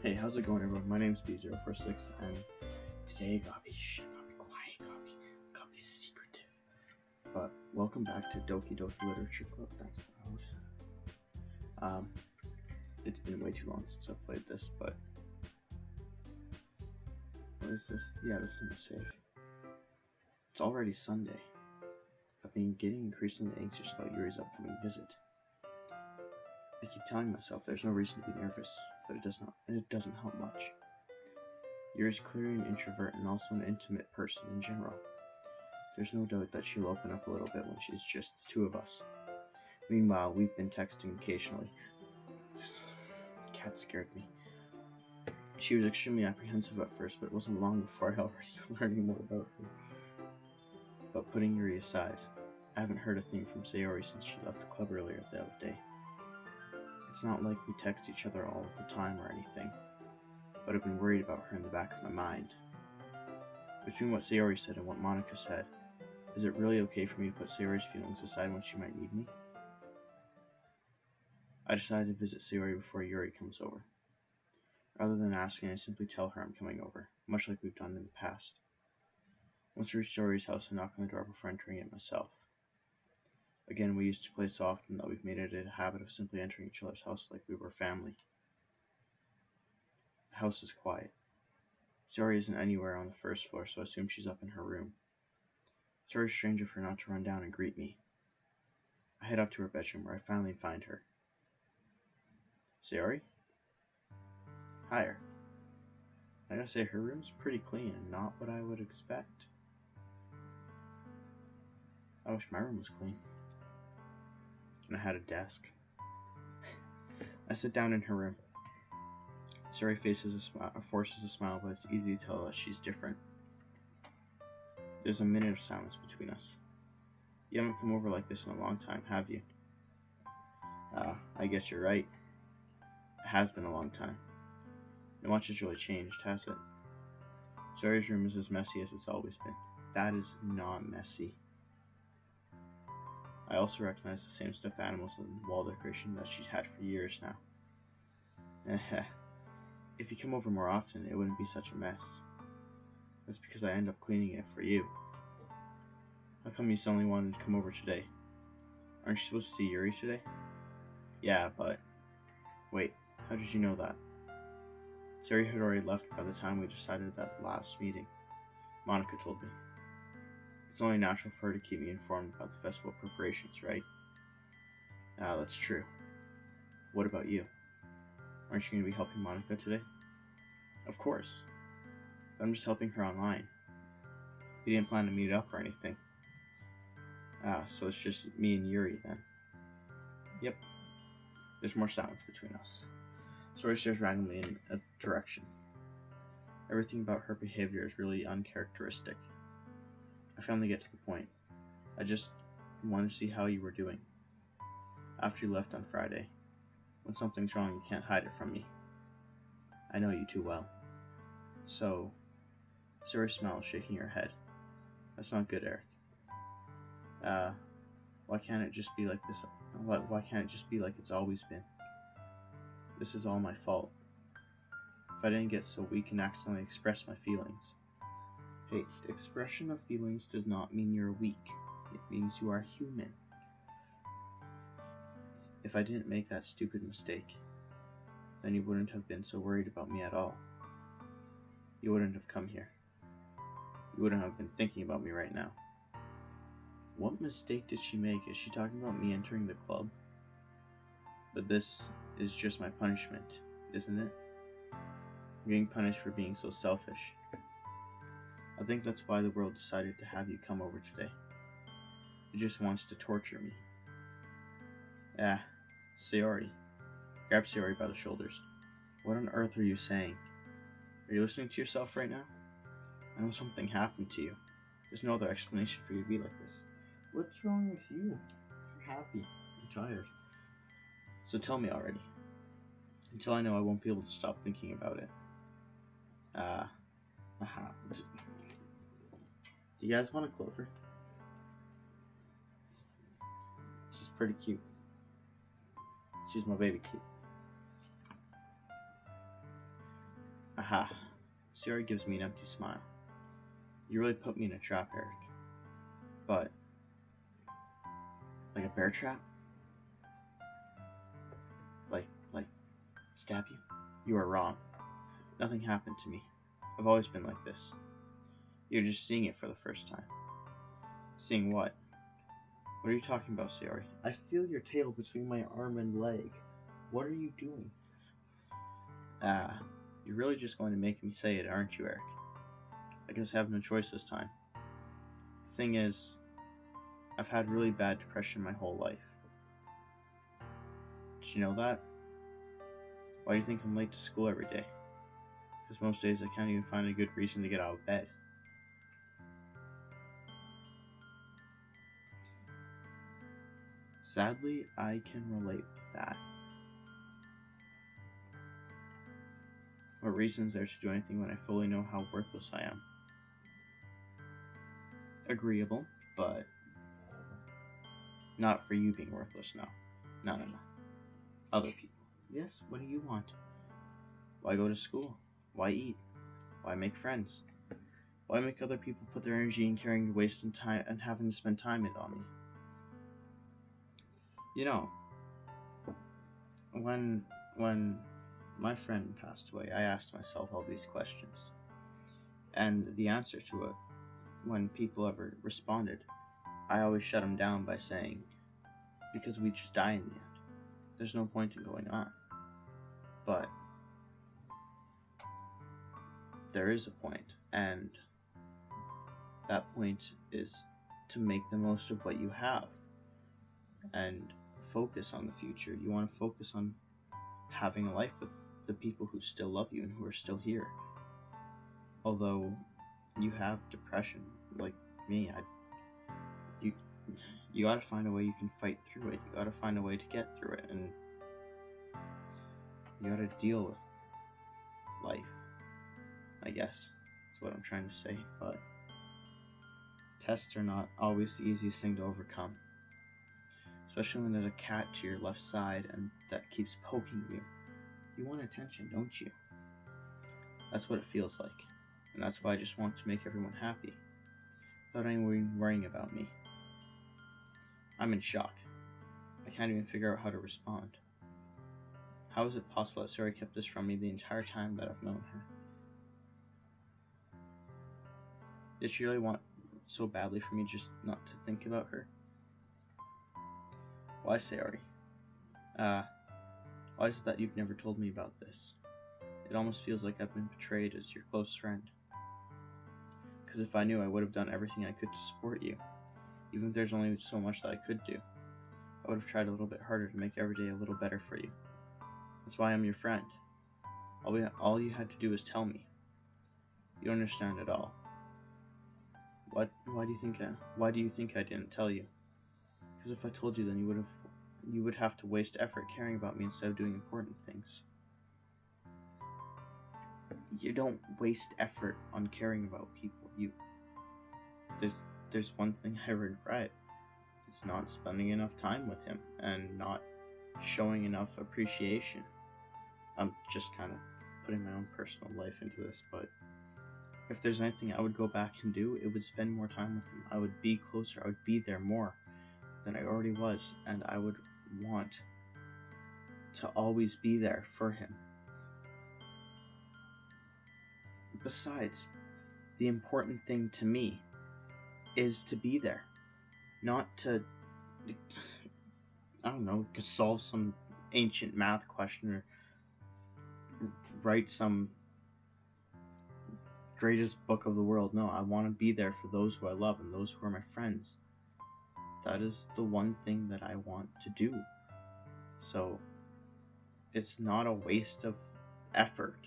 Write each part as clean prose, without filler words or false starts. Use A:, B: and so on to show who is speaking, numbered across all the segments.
A: Hey, how's it going, everyone? My name's B046, and today, gotta be quiet, gotta be secretive. But welcome back to Doki Literature Club. That's loud. It's been way too long since I've played this, but what is this? Yeah, this is my save. It's already Sunday. I've been getting increasingly anxious about Yuri's upcoming visit. I keep telling myself there's no reason to be nervous, but it doesn't help much. Yuri's clearly an introvert and also an intimate person in general. There's no doubt that she'll open up a little bit when she's just the two of us. Meanwhile, we've been texting occasionally. Cat scared me. She was extremely apprehensive at first, but it wasn't long before I already learning more about her. But putting Yuri aside, I haven't heard a thing from Sayori since she left the club earlier the other day. It's not like we text each other all the time or anything, but I've been worried about her in the back of my mind. Between what Sayori said and what Monica said, is it really okay for me to put Sayori's feelings aside when she might need me? I decided to visit Sayori before Yuri comes over. Rather than asking, I simply tell her I'm coming over, much like we've done in the past. Once I reach Sayori's house, I knock on the door before entering it myself. Again, we used to play so often that we've made it a habit of simply entering each other's house like we were family. The house is quiet. Sayori isn't anywhere on the first floor, so I assume she's up in her room. It's very strange of her not to run down and greet me. I head up to her bedroom, where I finally find her. Sayori? Hi, Eric. I gotta say, her room's pretty clean and not what I would expect. I wish my room was clean. And I had a desk. I sit down in her room. Sayori forces a smile, but it's easy to tell that she's different. There's a minute of silence between us. You haven't come over like this in a long time, have you? I guess you're right. It has been a long time. Not much has really changed, has it? Sayori's room is as messy as it's always been. That is not messy. I also recognize the same stuffed animals and wall decoration that she's had for years now. If you come over more often, it wouldn't be such a mess. That's because I end up cleaning it for you. How come you suddenly wanted to come over today? Aren't you supposed to see Yuri today? Yeah, but... Wait, how did you know that? Sayori had already left by the time we decided that last meeting. Monica told me. It's only natural for her to keep me informed about the festival preparations, right? That's true. What about you? Aren't you going to be helping Monica today? Of course. But I'm just helping her online. We didn't plan to meet up or anything. So it's just me and Yuri then. Yep. There's more silence between us. Sayori stares randomly in a direction. Everything about her behavior is really uncharacteristic. I finally get to the point. I just wanted to see how you were doing. After you left on Friday. When something's wrong, you can't hide it from me. I know you too well. So, Sayori smiles, shaking her head. That's not good, Eric. Why can't it just be like this? Why can't it just be like it's always been? This is all my fault. If I didn't get so weak and accidentally express my feelings. Hey, the expression of feelings does not mean you're weak. It means you are human. If I didn't make that stupid mistake, then you wouldn't have been so worried about me at all. You wouldn't have come here. You wouldn't have been thinking about me right now. What mistake did she make? Is she talking about me entering the club? But this is just my punishment, isn't it? I'm getting punished for being so selfish. I think that's why the world decided to have you come over today. It just wants to torture me. Sayori. Grab Sayori by the shoulders. What on earth are you saying? Are you listening to yourself right now? I know something happened to you. There's no other explanation for you to be like this. What's wrong with you? You're happy. I'm tired. So tell me already. Until I know, I won't be able to stop thinking about it. Do you guys want a clover? She's pretty cute. She's my baby cute. Aha. Sayori gives me an empty smile. You really put me in a trap, Eric. But, like a bear trap? Like, stab you? You are wrong. Nothing happened to me. I've always been like this. You're just seeing it for the first time. Seeing what? What are you talking about, Sayori? I feel your tail between my arm and leg. What are you doing? Ah, you're really just going to make me say it, aren't you, Eric? I guess I have no choice this time. The thing is, I've had really bad depression my whole life. Did you know that? Why do you think I'm late to school every day? Because most days I can't even find a good reason to get out of bed. Sadly, I can relate with that. What reason is there to do anything when I fully know how worthless I am? Agreeable, but not for you being worthless, no. No. Other people. Yes, what do you want? Why go to school? Why eat? Why make friends? Why make other people put their energy in carrying to waste and time and having to spend time it on me? You know, when my friend passed away, I asked myself all these questions. And the answer to it, when people ever responded, I always shut them down by saying, because we just die in the end. There's no point in going on. But there is a point, and that point is to make the most of what you have and focus on the future. You want to focus on having a life with the people who still love you and who are still here. Although you have depression, like me, you gotta find a way you can fight through it. You gotta find a way to get through it, and you gotta deal with life, I guess, is what I'm trying to say. But tests are not always the easiest thing to overcome, especially when there's a cat to your left side and that keeps poking you. You want attention, don't you? That's what it feels like, and that's why I just want to make everyone happy, without anyone worrying about me. I'm in shock. I can't even figure out how to respond. How is it possible that Sayori kept this from me the entire time that I've known her? Did she really want so badly for me just not to think about her? Why, Sayori? Why is it that you've never told me about this? It almost feels like I've been betrayed as your close friend. Because if I knew, I would have done everything I could to support you. Even if there's only so much that I could do. I would have tried a little bit harder to make every day a little better for you. That's why I'm your friend. All you had to do was tell me. You don't understand at all. Why do you think I didn't tell you? Because if I told you, then you would have to waste effort caring about me instead of doing important things. You don't waste effort on caring about people. There's one thing I regret. It's not spending enough time with him and not showing enough appreciation. I'm just kind of putting my own personal life into this, but if there's anything I would go back and do, it would spend more time with him. I would be closer. I would be there more than I already was, and I would want to always be there for him. Besides, the important thing to me is to be there, not to, I don't know, to solve some ancient math question or write some greatest book of the world. No, I want to be there for those who I love and those who are my friends. That is the one thing that I want to do. So it's not a waste of effort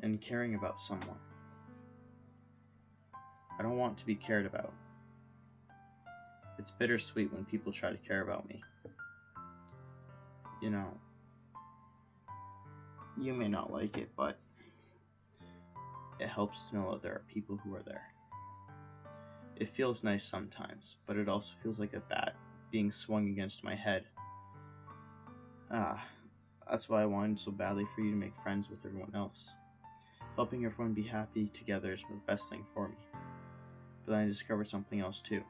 A: in caring about someone. I don't want to be cared about. It's bittersweet when people try to care about me. You know, you may not like it, but it helps to know that there are people who are there. It feels nice sometimes, but it also feels like a bat being swung against my head. That's why I wanted so badly for you to make friends with everyone else. Helping everyone be happy together is the best thing for me. But then I discovered something else too.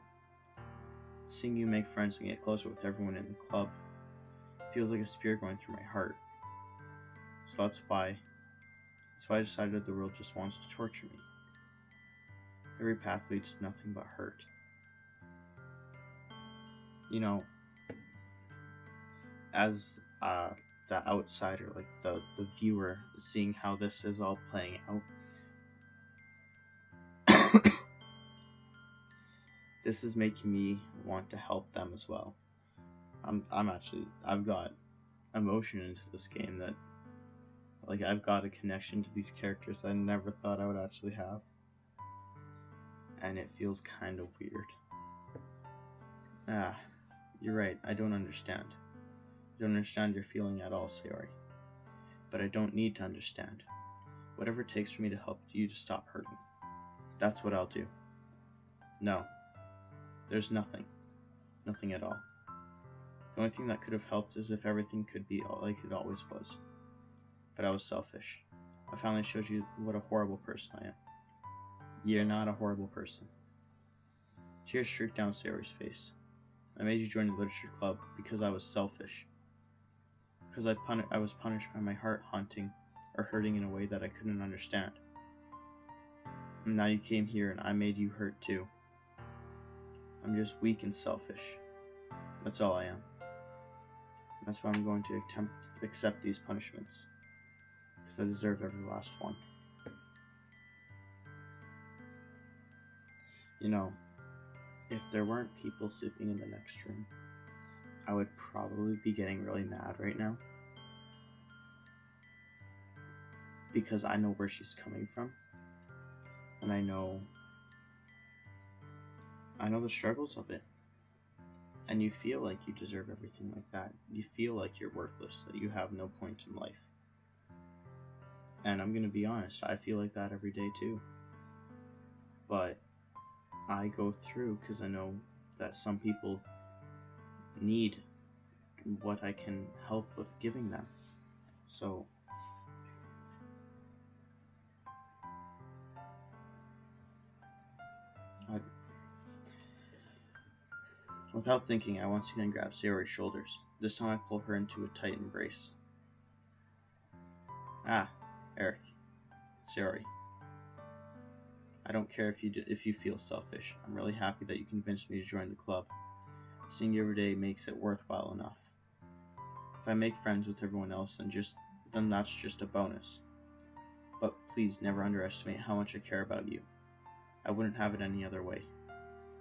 A: Seeing you make friends and get closer with everyone in the club feels like a spear going through my heart. So that's why I decided the world just wants to torture me. Every path leads to nothing but hurt. You know, as the outsider, like the viewer, seeing how this is all playing out, this is making me want to help them as well. I've got emotion into this game that, like, I've got a connection to these characters I never thought I would actually have. And it feels kind of weird. You're right, I don't understand. I don't understand your feeling at all, Sayori. But I don't need to understand. Whatever it takes for me to help you to stop hurting. That's what I'll do. No. There's nothing. Nothing at all. The only thing that could have helped is if everything could be like it always was. But I was selfish. I finally showed you what a horrible person I am. You're not a horrible person. Tears streaked down Sayori's face. I made you join the literature club because I was selfish. Because I was punished by my heart haunting or hurting in a way that I couldn't understand. And now you came here and I made you hurt too. I'm just weak and selfish. That's all I am. And that's why I'm going to accept these punishments. Because I deserve every last one. You know, if there weren't people sleeping in the next room, I would probably be getting really mad right now. Because I know where she's coming from. And I know the struggles of it. And you feel like you deserve everything like that. You feel like you're worthless, that you have no point in life. And I'm gonna be honest, I feel like that every day too. But I go through because I know that some people need what I can help with giving them. So without thinking, I once again grab Sayori's shoulders. This time I pull her into a tight embrace. Eric. Sayori. I don't care if you feel selfish. I'm really happy that you convinced me to join the club. Seeing you every day makes it worthwhile enough. If I make friends with everyone else, then that's just a bonus. But please never underestimate how much I care about you. I wouldn't have it any other way.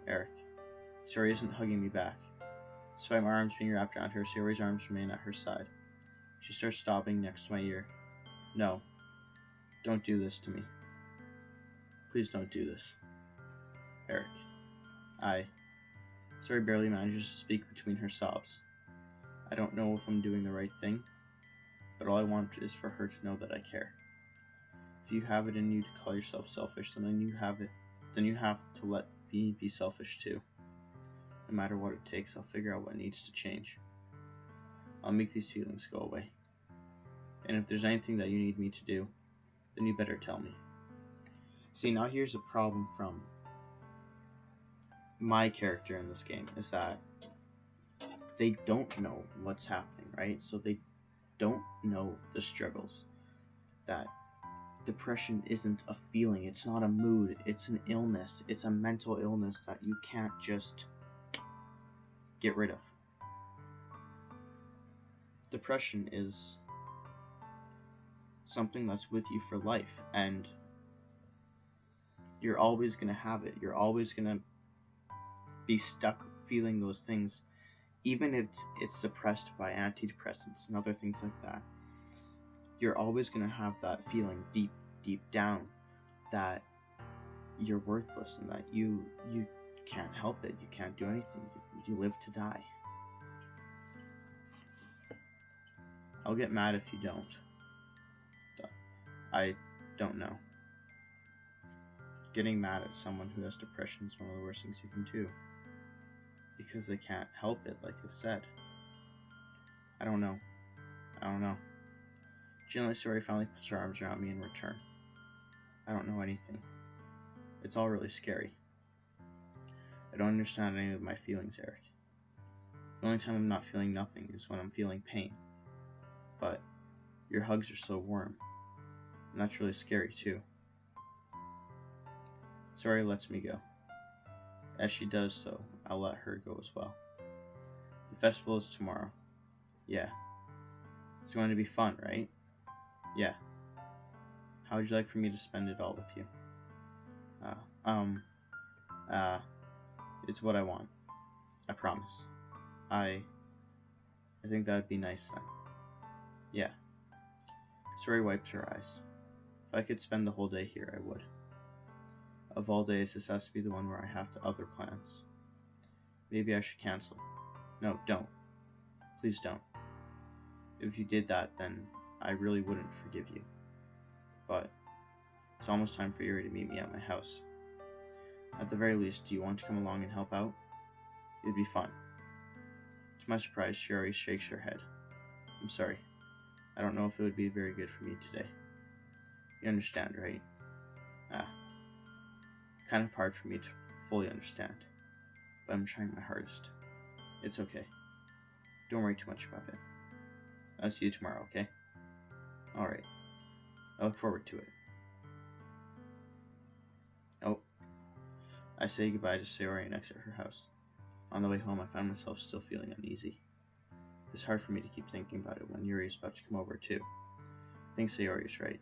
A: Eric. Sayori isn't hugging me back. Despite my arms being wrapped around her, Sayori's arms remain at her side. She starts sobbing next to my ear. No. Don't do this to me. Please don't do this. Eric. Sayori barely manages to speak between her sobs. I don't know if I'm doing the right thing, but all I want is for her to know that I care. If you have it in you to call yourself selfish, then you have to let me be selfish too. No matter what it takes, I'll figure out what needs to change. I'll make these feelings go away. And if there's anything that you need me to do, then you better tell me. See, now here's a problem from my character in this game, is that they don't know what's happening, right? So they don't know the struggles. That depression isn't a feeling, it's not a mood, it's an illness. It's a mental illness that you can't just get rid of. Depression is something that's with you for life, and you're always going to have it. You're always going to be stuck feeling those things, even if it's suppressed by antidepressants and other things like that. You're always going to have that feeling deep down that you're worthless and that you can't help it. You can't do anything. You live to die. I'll get mad if you don't. I don't know. Getting mad at someone who has depression is one of the worst things you can do. Because they can't help it, like I've said. I don't know. Gently, Sayori finally puts her arms around me in return. I don't know anything. It's all really scary. I don't understand any of my feelings, Eric. The only time I'm not feeling nothing is when I'm feeling pain. But your hugs are so warm, and that's really scary too. Sorry lets me go. As she does so, I'll let her go as well. The festival is tomorrow. Yeah. It's going to be fun, right? Yeah. How would you like for me to spend it all with you? It's what I want. I promise. I think that would be nice then. Yeah. Sori wipes her eyes. If I could spend the whole day here, I would. Of all days, this has to be the one where I have other plans. Maybe I should cancel. No, don't. Please don't. If you did that, then I really wouldn't forgive you. But it's almost time for Yuri to meet me at my house. At the very least, do you want to come along and help out? It'd be fun. To my surprise, Yuri shakes her head. I'm sorry. I don't know if it would be very good for me today. You understand, right? It's kind of hard for me to fully understand, but I'm trying my hardest. It's okay. Don't worry too much about it. I'll see you tomorrow, okay? Alright. I look forward to it. Oh. I say goodbye to Sayori and exit her house. On the way home, I found myself still feeling uneasy. It's hard for me to keep thinking about it when Yuri is about to come over too. I think Sayori is right.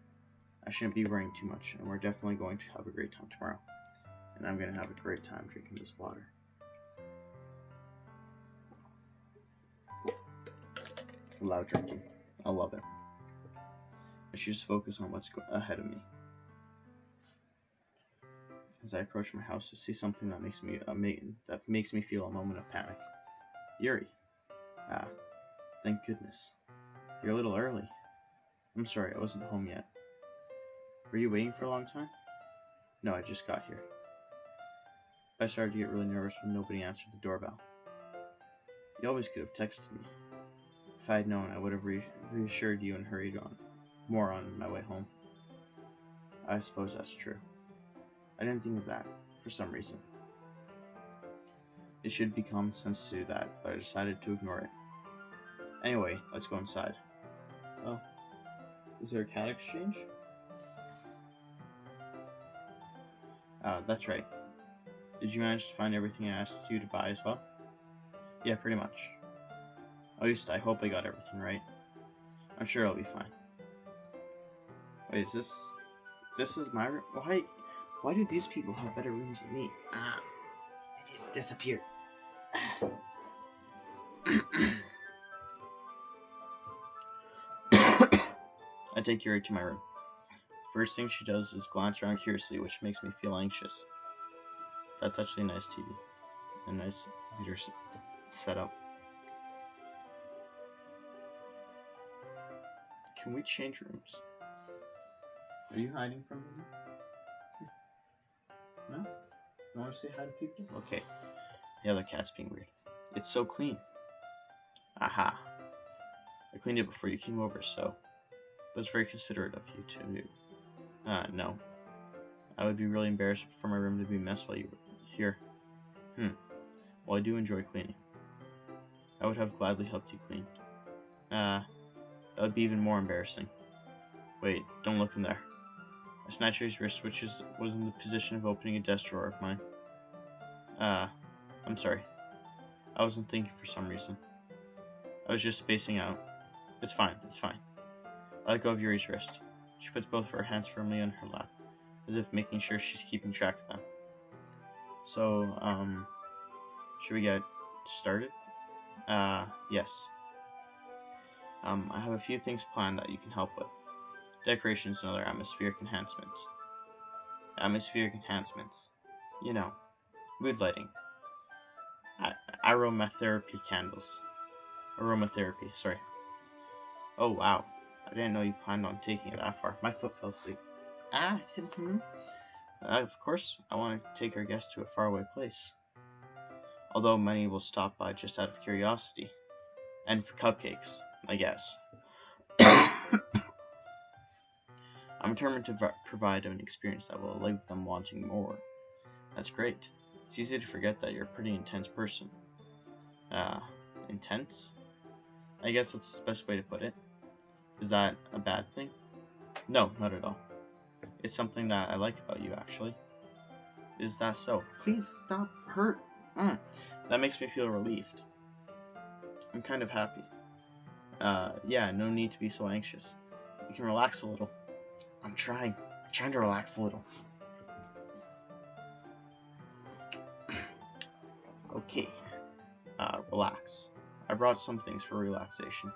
A: I shouldn't be worrying too much, and we're definitely going to have a great time tomorrow. And I'm going to have a great time drinking this water. Loud drinking. I love it. I should just focus on what's ahead of me. As I approach my house, I see something that makes me feel a moment of panic. Yuri. Thank goodness. You're a little early. I'm sorry, I wasn't home yet. Were you waiting for a long time? No, I just got here. I started to get really nervous when nobody answered the doorbell. You always could have texted me. If I had known, I would have reassured you and hurried on more on my way home. I suppose that's true. I didn't think of that, for some reason. It should be common sense to do that, but I decided to ignore it. Anyway, let's go inside. Oh, is there a cat exchange? That's right. Did you manage to find everything I asked you to buy as well? Yeah, pretty much. At least I hope I got everything right. I'm sure I'll be fine. Wait, is this is my room? Why do these people have better rooms than me? It disappeared. I take Yuri to my room. First thing she does is glance around curiously, which makes me feel anxious. That's actually a nice TV. A nice computer setup. Can we change rooms? Are you hiding from me? No? You want to say hi to people? Okay. The other cat's being weird. It's so clean. Aha. I cleaned it before you came over, so that's very considerate of you to... no. I would be really embarrassed for my room to be a mess while you were here. Well, I do enjoy cleaning. I would have gladly helped you clean. That would be even more embarrassing. Wait, don't look in there. I snatched his wrist, which was in the position of opening a desk drawer of mine. I'm sorry. I wasn't thinking for some reason. I was just spacing out. It's fine. I let go of Yuri's wrist. She puts both of her hands firmly on her lap, as if making sure she's keeping track of them. So, should we get started? Yes. I have a few things planned that you can help with. Decorations and other atmospheric enhancements. You know, mood lighting. Aromatherapy, sorry. Oh wow, I didn't know you planned on taking it that far. My foot fell asleep. Of course, I want to take our guests to a faraway place. Although many will stop by just out of curiosity. And for cupcakes, I guess. I'm determined to provide an experience that will leave them wanting more. That's great. It's easy to forget that you're a pretty intense person. Intense? I guess that's the best way to put it. Is that a bad thing? No, not at all. It's something that I like about you, actually. Is that so? Please stop hurt. That makes me feel relieved. I'm kind of happy. Yeah, no need to be so anxious. You can relax a little. I'm trying to relax a little. Okay. Relax. I brought some things for relaxation.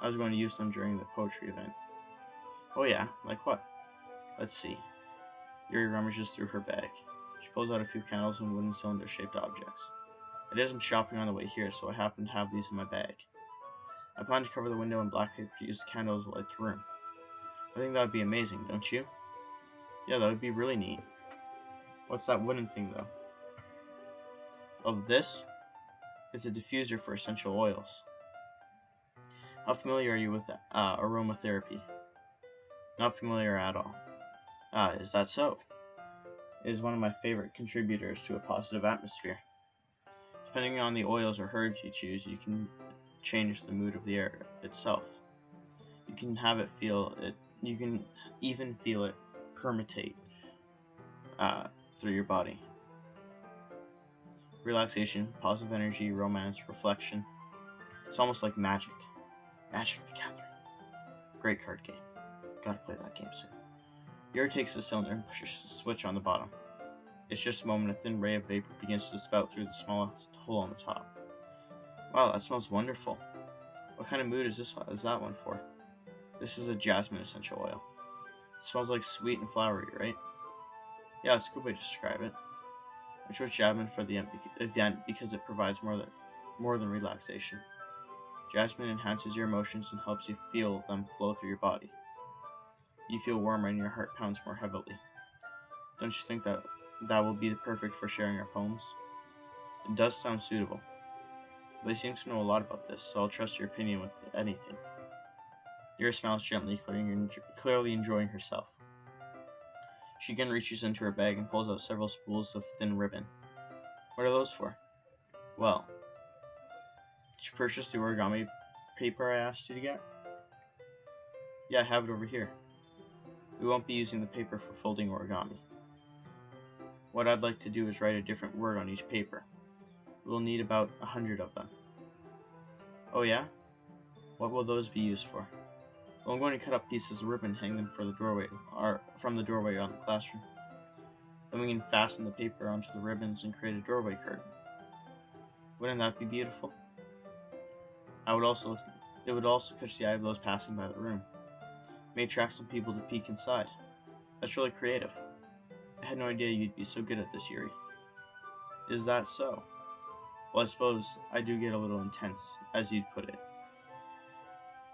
A: I was going to use them during the poetry event. Oh yeah, like what? Let's see. Yuri rummages through her bag. She pulls out a few candles and wooden cylinder-shaped objects. I did some shopping on the way here, so I happen to have these in my bag. I plan to cover the window in black paper to use the candles to light the room. I think that would be amazing, don't you? Yeah, that would be really neat. What's that wooden thing, though? Oh, this? It's a diffuser for essential oils. How familiar are you with aromatherapy? Not familiar at all. Is that so? It is one of my favorite contributors to a positive atmosphere. Depending on the oils or herbs you choose, you can change the mood of the air itself. You can have it feel it. You can even feel it permeate through your body. Relaxation, positive energy, romance, reflection. It's almost like magic. Magic the Gathering. Great card game. Gotta play that game soon. Yuri takes the cylinder and pushes the switch on the bottom. It's just a moment a thin ray of vapor begins to spout through the smallest hole on the top. Wow, that smells wonderful. What kind of mood is that one for? This is a jasmine essential oil. It smells like sweet and flowery, right? Yeah, it's a good way to describe it. I chose jasmine for the event because it provides more than relaxation. Jasmine enhances your emotions and helps you feel them flow through your body. You feel warmer and your heart pounds more heavily. Don't you think that will be perfect for sharing our poems? It does sound suitable. But he seems to know a lot about this, so I'll trust your opinion with anything. Yuri smiles gently, clearly enjoying herself. She again reaches into her bag and pulls out several spools of thin ribbon. What are those for? Well, did you purchase the origami paper I asked you to get? Yeah, I have it over here. We won't be using the paper for folding origami. What I'd like to do is write a different word on each paper. We'll need about 100 of them. Oh yeah? What will those be used for? Well, I'm going to cut up pieces of ribbon and hang them from the doorway on the classroom. Then we can fasten the paper onto the ribbons and create a doorway curtain. Wouldn't that be beautiful? It would also catch the eye of those passing by the room. It may attract some people to peek inside. That's really creative. I had no idea you'd be so good at this, Yuri. Is that so? Well, I suppose I do get a little intense, as you'd put it.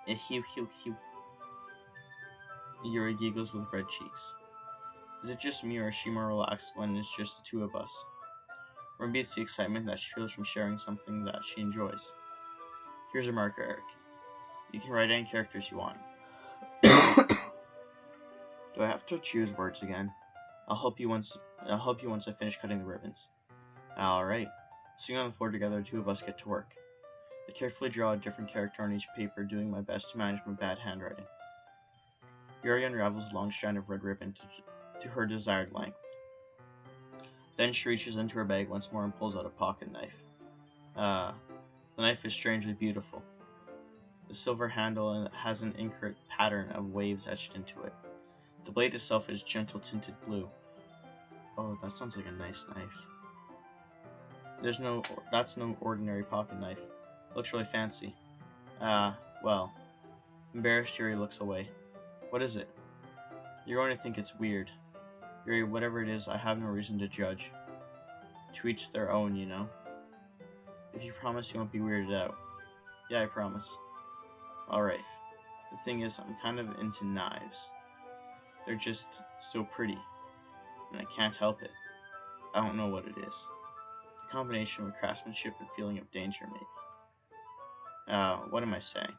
A: Hew. Yuri giggles with red cheeks. Is it just me, or is she more relaxed when it's just the two of us? Or maybe it's the excitement that she feels from sharing something that she enjoys. Here's a marker, Eric. You can write any characters you want. Do I have to choose words again? I'll help you once I finish cutting the ribbons. Alright. Sitting on the floor together, the two of us get to work. I carefully draw a different character on each paper, doing my best to manage my bad handwriting. Yuri unravels a long strand of red ribbon to her desired length. Then she reaches into her bag once more and pulls out a pocket knife. The knife is strangely beautiful. The silver handle has an intricate pattern of waves etched into it. The blade itself is gentle tinted blue. Oh, that sounds like a nice knife. That's no ordinary pocket knife. Looks really fancy. Well. Embarrassed, Yuri looks away. What is it? You're going to think it's weird. Yuri, whatever it is, I have no reason to judge. To each their own, you know. If you promise you won't be weirded out. Yeah, I promise. Alright. The thing is, I'm kind of into knives. They're just so pretty. And I can't help it. I don't know what it is. The combination of craftsmanship and feeling of danger maybe. What am I saying?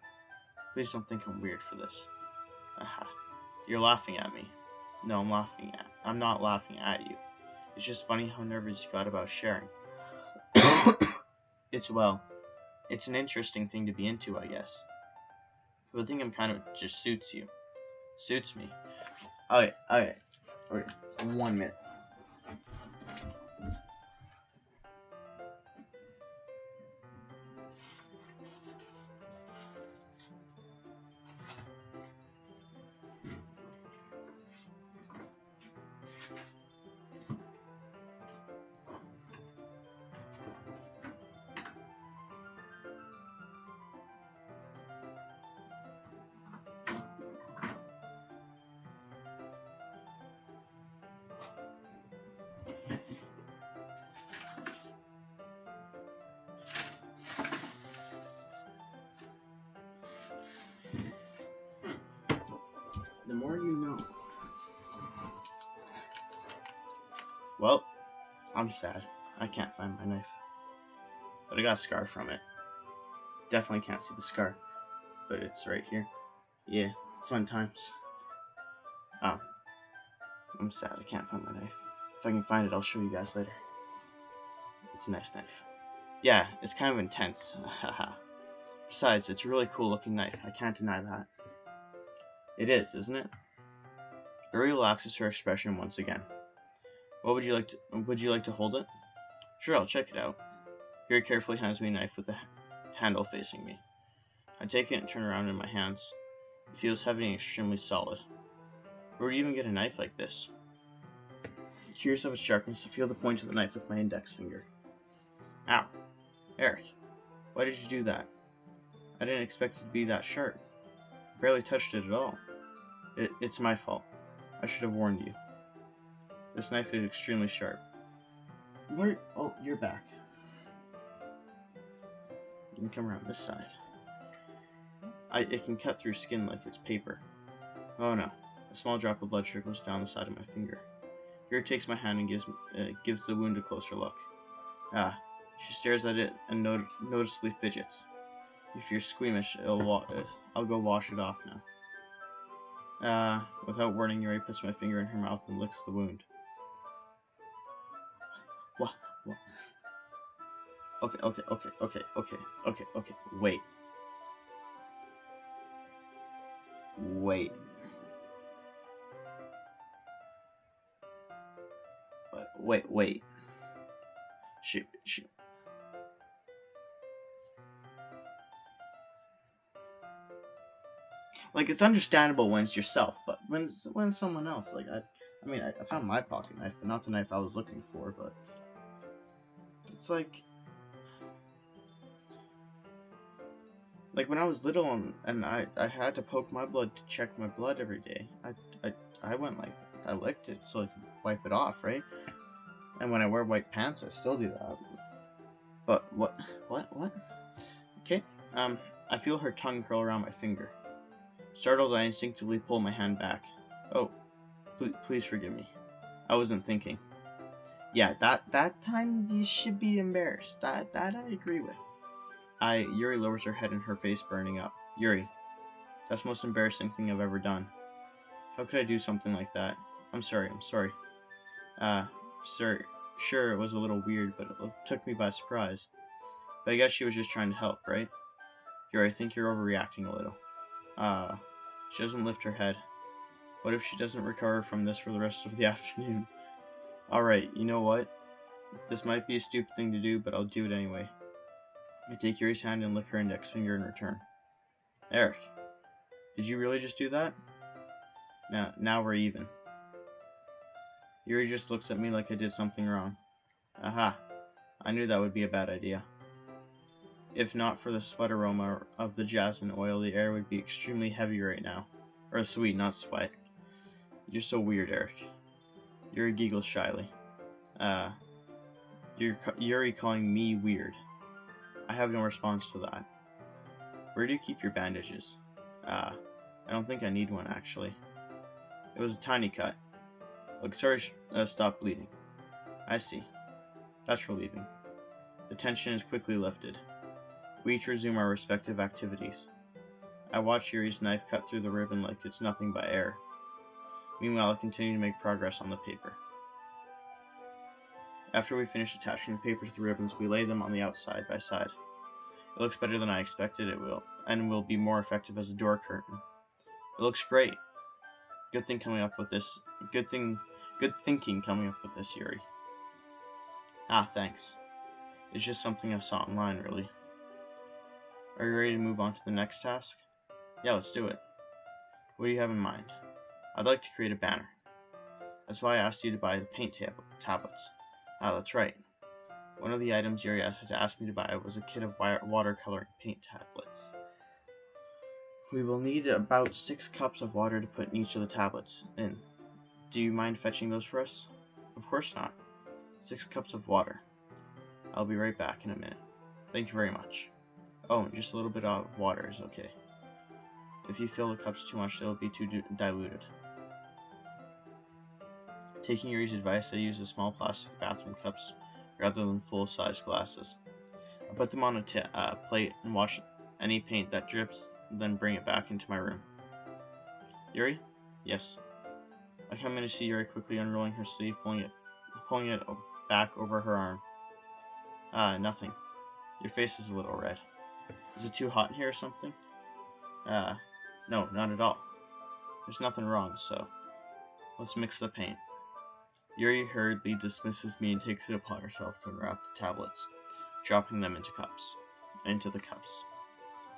A: Please don't think I'm weird for this. Aha. You're laughing at me. No, I'm not laughing at you. It's just funny how nervous you got about sharing. It's an interesting thing to be into, I guess. But I think I'm kind of just suits me. Okay, 1 minute. The more you know. Well, I'm sad. I can't find my knife. But I got a scar from it. Definitely can't see the scar. But it's right here. Yeah, fun times. Oh. I'm sad. I can't find my knife. If I can find it, I'll show you guys later. It's a nice knife. Yeah, it's kind of intense. Haha. Besides, it's a really cool looking knife. I can't deny that. It is, isn't it? Yuri relaxes her expression once again. Would you like to hold it? Sure, I'll check it out. Yuri carefully hands me a knife with the handle facing me. I take it and turn around in my hands. It feels heavy and extremely solid. Where do you even get a knife like this? Curious of its sharpness, I feel the point of the knife with my index finger. Ow. Eric, why did you do that? I didn't expect it to be that sharp. I barely touched it at all. It's my fault. I should have warned you. This knife is extremely sharp. Where? Oh, you're back. You can come around this side. It can cut through skin like it's paper. Oh no. A small drop of blood trickles down the side of my finger. Yuri takes my hand and gives the wound a closer look. Ah. She stares at it and noticeably fidgets. If you're squeamish, I'll go wash it off now. Without warning, Yuri puts my finger in her mouth and licks the wound. What? Okay. Wait. She. Like, it's understandable when it's yourself, but when it's someone else, like, I found my pocket knife, but not the knife I was looking for, but it's like when I was little and I had to poke my blood to check my blood every day, I went like, I licked it so I could wipe it off, right? And when I wear white pants, I still do that. But what? Okay, I feel her tongue curl around my finger. Startled, I instinctively pull my hand back. Oh, please forgive me. I wasn't thinking. Yeah, that time you should be embarrassed. That I agree with. Yuri lowers her head and her face burning up. Yuri, that's the most embarrassing thing I've ever done. How could I do something like that? I'm sorry. Sir, sure, it was a little weird, but it took me by surprise. But I guess she was just trying to help, right? Yuri, I think you're overreacting a little. She doesn't lift her head. What if she doesn't recover from this for the rest of the afternoon? Alright, you know what? This might be a stupid thing to do, but I'll do it anyway. I take Yuri's hand and lick her index finger in return. Eric, did you really just do that? Now we're even. Yuri just looks at me like I did something wrong. Aha, I knew that would be a bad idea. If not for the sweat aroma of the jasmine oil, the air would be extremely heavy right now. Or sweet, not sweat. You're so weird, Eric. Yuri giggles shyly. Yuri calling me weird. I have no response to that. Where do you keep your bandages? I don't think I need one, actually. It was a tiny cut. Look, sorry, stop bleeding. I see. That's relieving. The tension is quickly lifted. We each resume our respective activities. I watch Yuri's knife cut through the ribbon like it's nothing but air. Meanwhile, I continue to make progress on the paper. After we finish attaching the paper to the ribbons, we lay them on the outside by side. It looks better than I expected it will, and will be more effective as a door curtain. It looks great. Good thinking coming up with this, Yuri. Ah, thanks. It's just something I saw online, really. Are you ready to move on to the next task? Yeah, let's do it. What do you have in mind? I'd like to create a banner. That's why I asked you to buy the paint tablets. Ah, that's right. One of the items Yuri had to ask me to buy was a kit of watercoloring paint tablets. We will need about 6 cups of water to put in each of the tablets in. Do you mind fetching those for us? Of course not. 6 cups of water. I'll be right back in a minute. Thank you very much. Oh, and just a little bit of water is okay. If you fill the cups too much, they'll be too diluted. Taking Yuri's advice, I use the small plastic bathroom cups rather than full-size glasses. I put them on a plate and wash any paint that drips, then bring it back into my room. Yuri? Yes. I come in to see Yuri quickly unrolling her sleeve, pulling it back over her arm. Ah, nothing. Your face is a little red. Is it too hot in here or something? No, not at all. There's nothing wrong, so let's mix the paint. Yuri hurriedly dismisses me and takes it upon herself to unwrap the tablets, dropping them into the cups.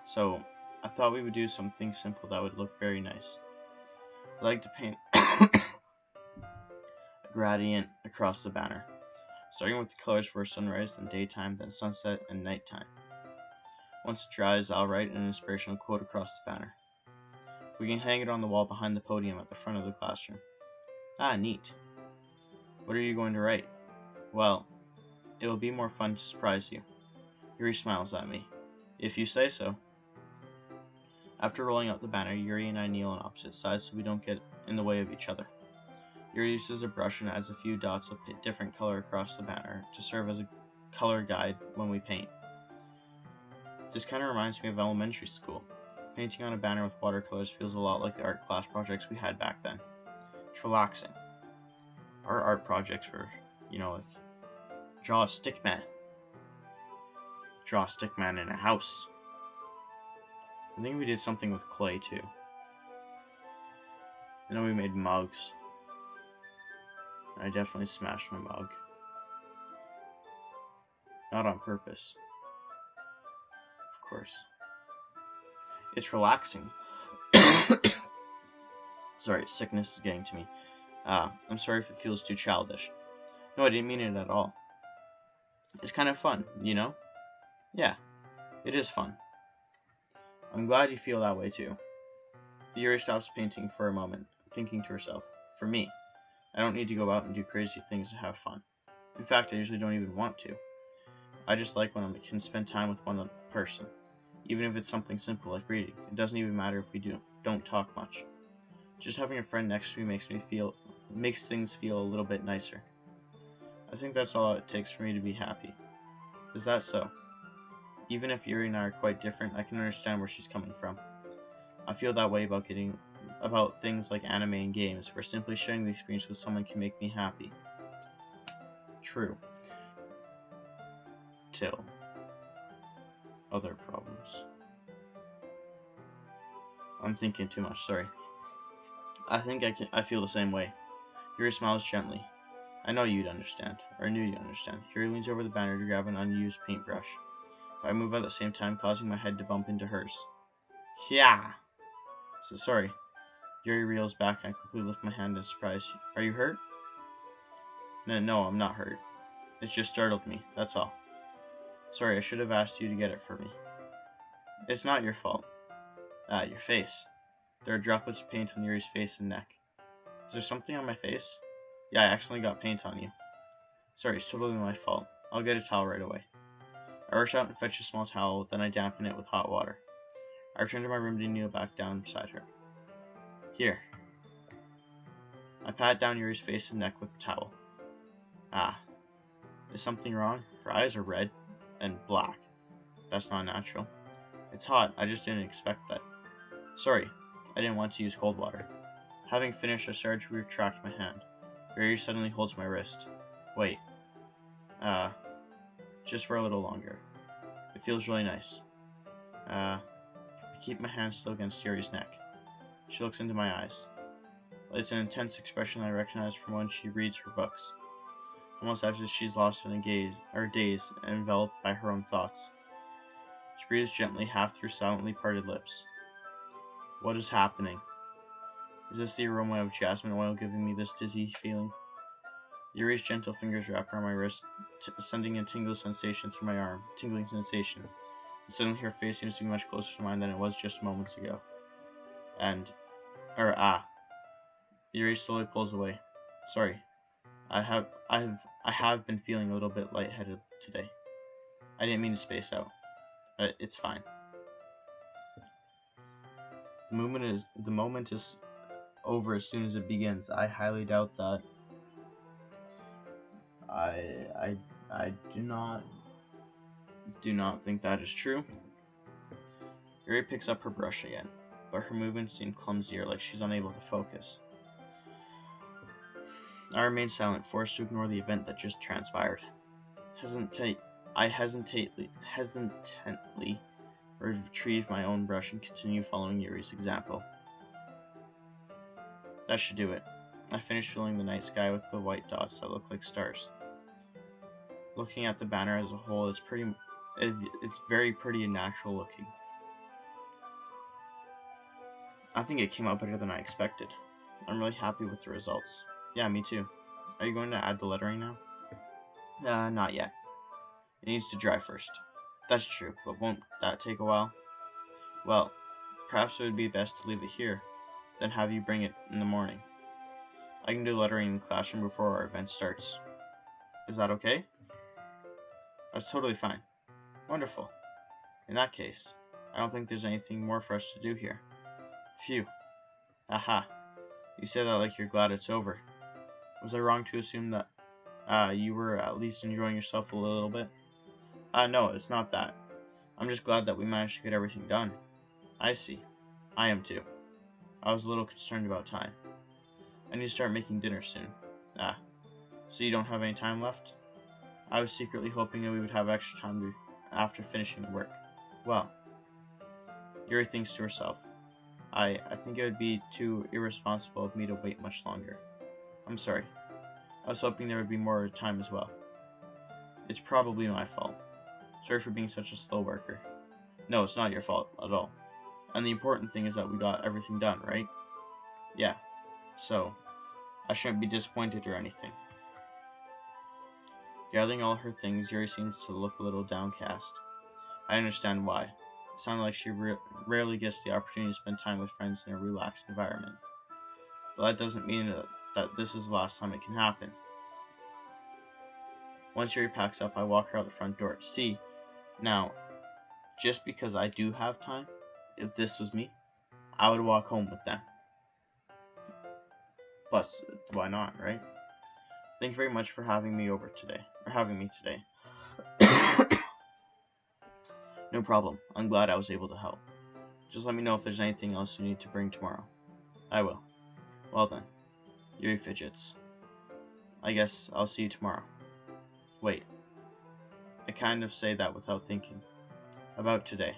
A: So, I thought we would do something simple that would look very nice. I'd like to paint a gradient across the banner, starting with the colors for sunrise and daytime, then sunset and nighttime. Once it dries, I'll write an inspirational quote across the banner. We can hang it on the wall behind the podium at the front of the classroom. Ah, neat. What are you going to write? Well, it will be more fun to surprise you. Yuri smiles at me. If you say so. After rolling out the banner, Yuri and I kneel on opposite sides so we don't get in the way of each other. Yuri uses a brush and adds a few dots of different color across the banner to serve as a color guide when we paint. This kind of reminds me of elementary school. Painting on a banner with watercolors feels a lot like the art class projects we had back then. It's relaxing. Our art projects were, like, draw a stick man. Draw a stick man in a house. I think we did something with clay too. I know we made mugs. I definitely smashed my mug. Not on purpose. Of course. It's relaxing. Sorry, sickness is getting to me. I'm sorry if it feels too childish. No, I didn't mean it at all. It's kind of fun, Yeah, it is fun. I'm glad you feel that way too. Yuri stops painting for a moment, thinking to herself, for me, I don't need to go out and do crazy things to have fun. In fact, I usually don't even want to. I just like when I can spend time with one person, even if it's something simple like reading. It doesn't even matter if we don't talk much. Just having a friend next to me makes things feel a little bit nicer. I think that's all it takes for me to be happy. Is that so? Even if Yuri and I are quite different, I can understand where she's coming from. I feel that way about things like anime and games, where simply sharing the experience with someone can make me happy. True. Till other problems. I'm thinking too much, sorry. I think I feel the same way. Yuri smiles gently. I know you'd understand, or I knew you'd understand. Yuri leans over the banner to grab an unused paintbrush. I move at the same time, causing my head to bump into hers. Yeah. So sorry. Yuri reels back and I quickly lift my hand in surprise. Are you hurt? No, I'm not hurt. It just startled me, that's all. Sorry, I should have asked you to get it for me. It's not your fault. Ah, your face. There are droplets of paint on Yuri's face and neck. Is there something on my face? Yeah, I accidentally got paint on you. Sorry, it's totally my fault. I'll get a towel right away. I rush out and fetch a small towel, then I dampen it with hot water. I return to my room to kneel back down beside her. Here. I pat down Yuri's face and neck with the towel. Ah. Is something wrong? Her eyes are red and black. That's not natural. It's hot, I just didn't expect that. Sorry, I didn't want to use cold water. Having finished, I started to retract my hand. Yuri suddenly holds my wrist. Wait. Just for a little longer. It feels really nice. I keep my hand still against Yuri's neck. She looks into my eyes. It's an intense expression I recognize from when she reads her books. Almost as if she's lost in a daze, enveloped by her own thoughts. She breathes gently, half through silently parted lips. What is happening? Is this the aroma of jasmine oil giving me this dizzy feeling? Yuri's gentle fingers wrap around my wrist, sending a tingling sensation through my arm. And suddenly her face seems to be much closer to mine than it was just moments ago. Yuri slowly pulls away. Sorry. I have been feeling a little bit lightheaded today. I didn't mean to space out. It's fine. The moment is over as soon as it begins. I highly doubt that. I do not think that is true. Yuri picks up her brush again, but her movements seem clumsier, like she's unable to focus. I remain silent, forced to ignore the event that just transpired. I hesitantly retrieve my own brush and continue following Yuri's example. That should do it. I finish filling the night sky with the white dots that look like stars. Looking at the banner as a whole, it's very pretty and natural looking. I think it came out better than I expected. I'm really happy with the results. Yeah, me too. Are you going to add the lettering now? Not yet. It needs to dry first. That's true, but won't that take a while? Well, perhaps it would be best to leave it here, then have you bring it in the morning. I can do lettering in the classroom before our event starts. Is that okay? That's totally fine. Wonderful. In that case, I don't think there's anything more for us to do here. Phew. Aha. You say that like you're glad it's over. Was I wrong to assume that you were at least enjoying yourself a little bit? No, it's not that. I'm just glad that we managed to get everything done. I see. I am too. I was a little concerned about time. I need to start making dinner soon. So you don't have any time left? I was secretly hoping that we would have extra time after finishing the work. Well, Yuri thinks to herself. I think it would be too irresponsible of me to wait much longer. I'm sorry. I was hoping there would be more time as well. It's probably my fault. Sorry for being such a slow worker. No, it's not your fault at all. And the important thing is that we got everything done, right? Yeah. So, I shouldn't be disappointed or anything. Gathering all her things, Yuri seems to look a little downcast. I understand why. It sounded like she rarely gets the opportunity to spend time with friends in a relaxed environment. But that doesn't mean that this is the last time it can happen. Once Yuri packs up, I walk her out the front door. See, now, just because I do have time, if this was me, I would walk home with them. Plus, why not, right? Thank you very much for having me today. No problem. I'm glad I was able to help. Just let me know if there's anything else you need to bring tomorrow. I will. Well then. Yuri fidgets. I guess I'll see you tomorrow. Wait. I kind of say that without thinking. About today.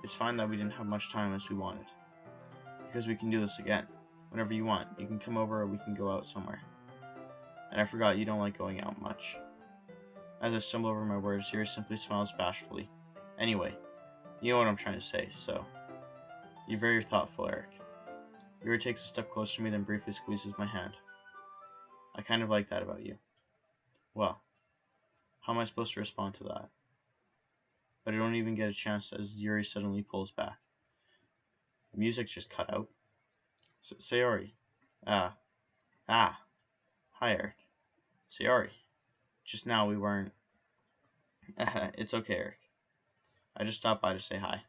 A: It's fine that we didn't have much time as we wanted. Because we can do this again. Whenever you want. You can come over or we can go out somewhere. And I forgot you don't like going out much. As I stumble over my words, Yuri simply smiles bashfully. Anyway, you know what I'm trying to say, so. You're very thoughtful, Eric. Yuri takes a step closer to me, then briefly squeezes my hand. I kind of like that about you. Well, how am I supposed to respond to that? But I don't even get a chance as Yuri suddenly pulls back. The music just cut out. Sayori. Hi, Eric. Sayori. Just now we weren't. It's okay, Eric. I just stopped by to say hi.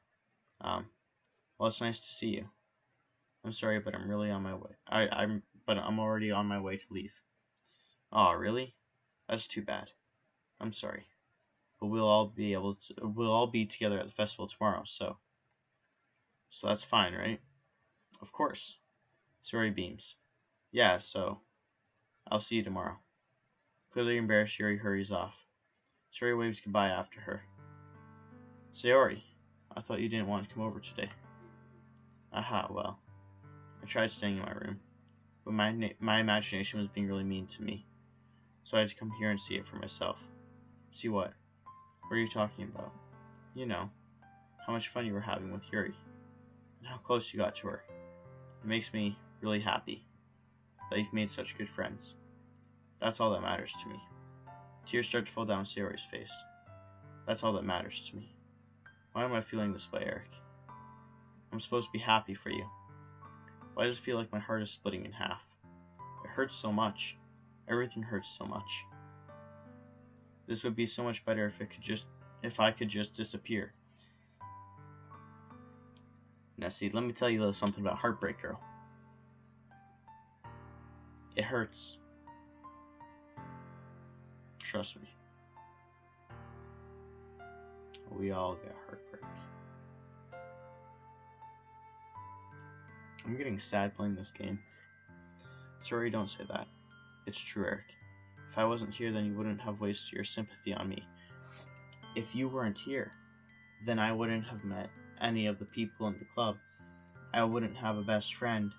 A: Well, it's nice to see you. I'm sorry, but I'm really on my way. I'm already on my way to leave. Aw, really? That's too bad. I'm sorry. But we'll all be together at the festival tomorrow, so that's fine, right? Of course. Sori beams. Yeah, so I'll see you tomorrow. Clearly embarrassed, Yuri hurries off. Sori waves goodbye after her. Sayori, I thought you didn't want to come over today. Aha, well, I tried staying in my room, but my imagination was being really mean to me, so I had to come here and see it for myself. See what? What are you talking about? You know, how much fun you were having with Yuri, and how close you got to her. It makes me really happy that you've made such good friends. That's all that matters to me. Tears start to fall down Sayori's face. That's all that matters to me. Why am I feeling this way, Eric? I'm supposed to be happy for you. Why does it feel like my heart is splitting in half? It hurts so much. Everything hurts so much. This would be so much better if I could just disappear. Now see, let me tell you a little something about Heartbreak Girl. It hurts. Trust me. We all get heartbreak. I'm getting sad playing this game. Sorry, don't say that. It's true, Eric. If I wasn't here, then you wouldn't have wasted your sympathy on me. If you weren't here, then I wouldn't have met any of the people in the club. I wouldn't have a best friend.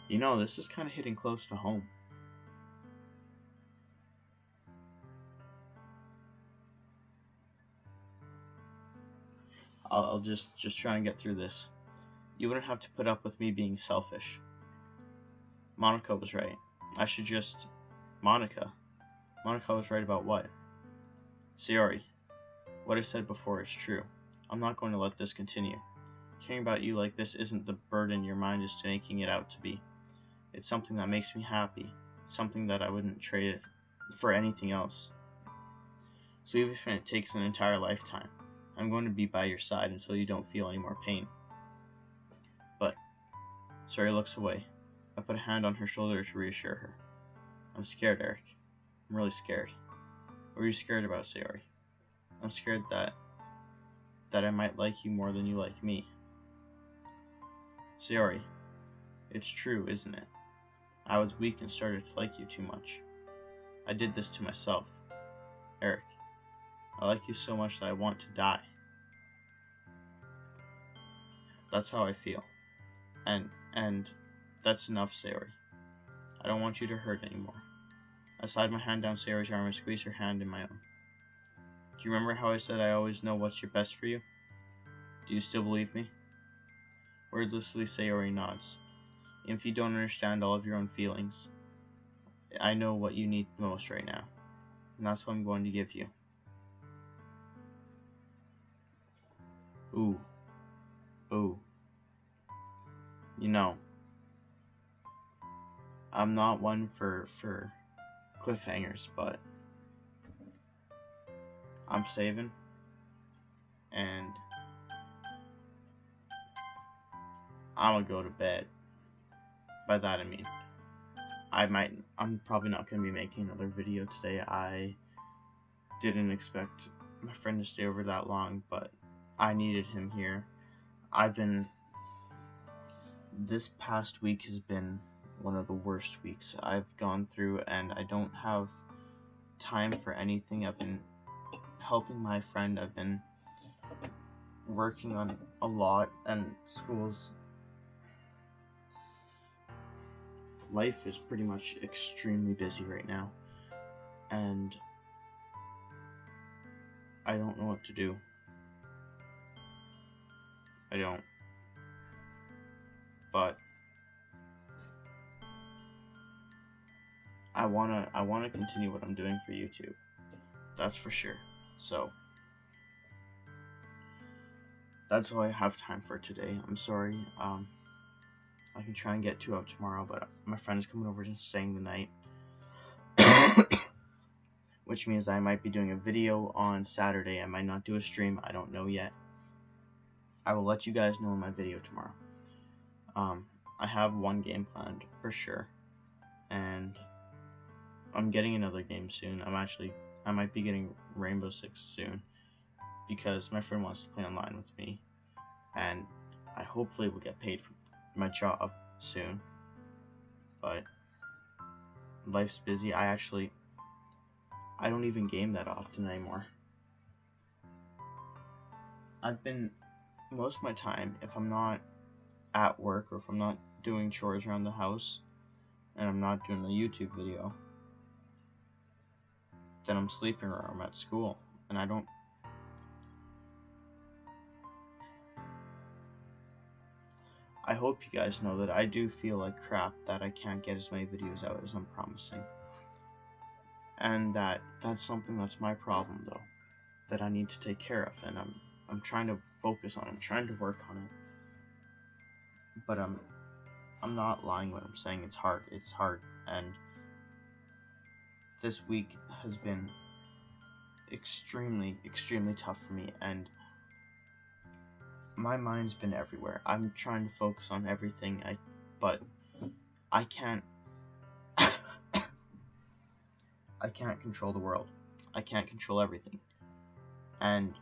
A: You know, this is kind of hitting close to home. I'll just try and get through this. You wouldn't have to put up with me being selfish. Monica was right. I should just... Monica was right about what? Sayori, what I said before is true. I'm not going to let this continue. Caring about you like this isn't the burden your mind is making it out to be. It's something that makes me happy. It's something that I wouldn't trade it for anything else. So even if it takes an entire lifetime, I'm going to be by your side until you don't feel any more pain. But, Sayori looks away. I put a hand on her shoulder to reassure her. I'm scared, Eric. I'm really scared. What are you scared about, Sayori? I'm scared that I might like you more than you like me. Sayori, it's true, isn't it? I was weak and started to like you too much. I did this to myself. Eric, I like you so much that I want to die. That's how I feel. And that's enough, Sayori. I don't want you to hurt anymore. I slide my hand down Sayori's arm and squeeze her hand in my own. Do you remember how I said I always know what's your best for you? Do you still believe me? Wordlessly, Sayori nods. If you don't understand all of your own feelings, I know what you need most right now, and that's what I'm going to give you. Ooh. You know, I'm not one for cliffhangers, but I'm saving, and I'm gonna go to bed. By that I mean, I'm probably not gonna be making another video today. I didn't expect my friend to stay over that long, but I needed him here. This past week has been one of the worst weeks I've gone through, and I don't have time for anything. I've been helping my friend. I've been working on a lot, and life is pretty much extremely busy right now, and I don't know what to do. I don't. But I wanna continue what I'm doing for YouTube. That's for sure. So that's all I have time for today. I'm sorry. I can try and get 2 out tomorrow, but my friend is coming over and staying the night. Which means I might be doing a video on Saturday. I might not do a stream. I don't know yet. I will let you guys know in my video tomorrow. I have one game planned for sure, and I'm getting another game soon. I might be getting Rainbow Six soon, because my friend wants to play online with me, and I hopefully will get paid for my job soon. But life's busy. I don't even game that often anymore. I've been, most of my time, if I'm not at work or if I'm not doing chores around the house and I'm not doing a YouTube video, then I'm sleeping or I'm at school, and I hope you guys know that I do feel like crap that I can't get as many videos out as I'm promising. And that's something that's my problem, though, that I need to take care of, and I'm trying to focus on. I'm trying to work on it. But I'm not lying when I'm saying it's hard. It's hard, and this week has been extremely, extremely tough for me, and my mind's been everywhere. I'm trying to focus on everything, but I can't I can't control the world. I can't control everything. And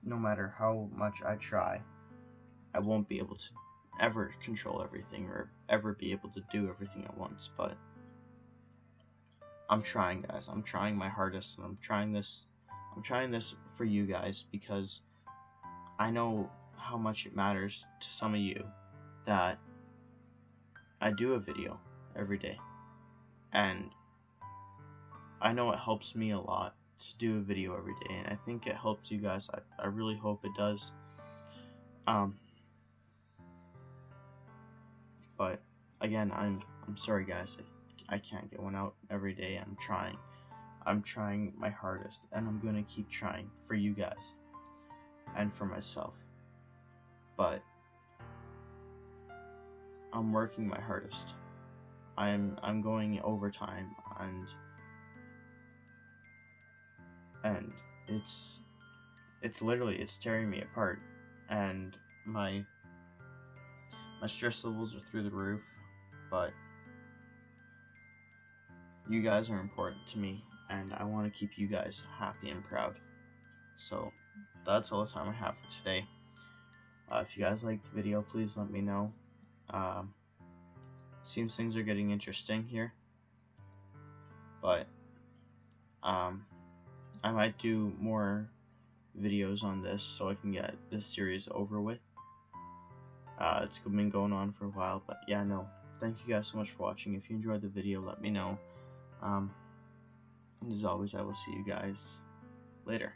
A: no matter how much I try, I won't be able to ever control everything or ever be able to do everything at once. But I'm trying, guys. I'm trying my hardest, and I'm trying this for you guys, because I know how much it matters to some of you that I do a video every day, and I know it helps me a lot to do a video every day, and I think it helps you guys. I really hope it does. But again, I'm sorry, guys. I can't get one out every day. I'm trying my hardest, and I'm gonna keep trying for you guys and for myself. But I'm working my hardest. I'm going overtime, and it's literally tearing me apart, and my stress levels are through the roof. But you guys are important to me, and I want to keep you guys happy and proud. So that's all the time I have for today. If you guys liked the video, please let me know. Seems things are getting interesting here, but I might do more videos on this so I can get this series over with. It's been going on for a while, but yeah, no. Thank you guys so much for watching. If you enjoyed the video, let me know. And as always, I will see you guys later.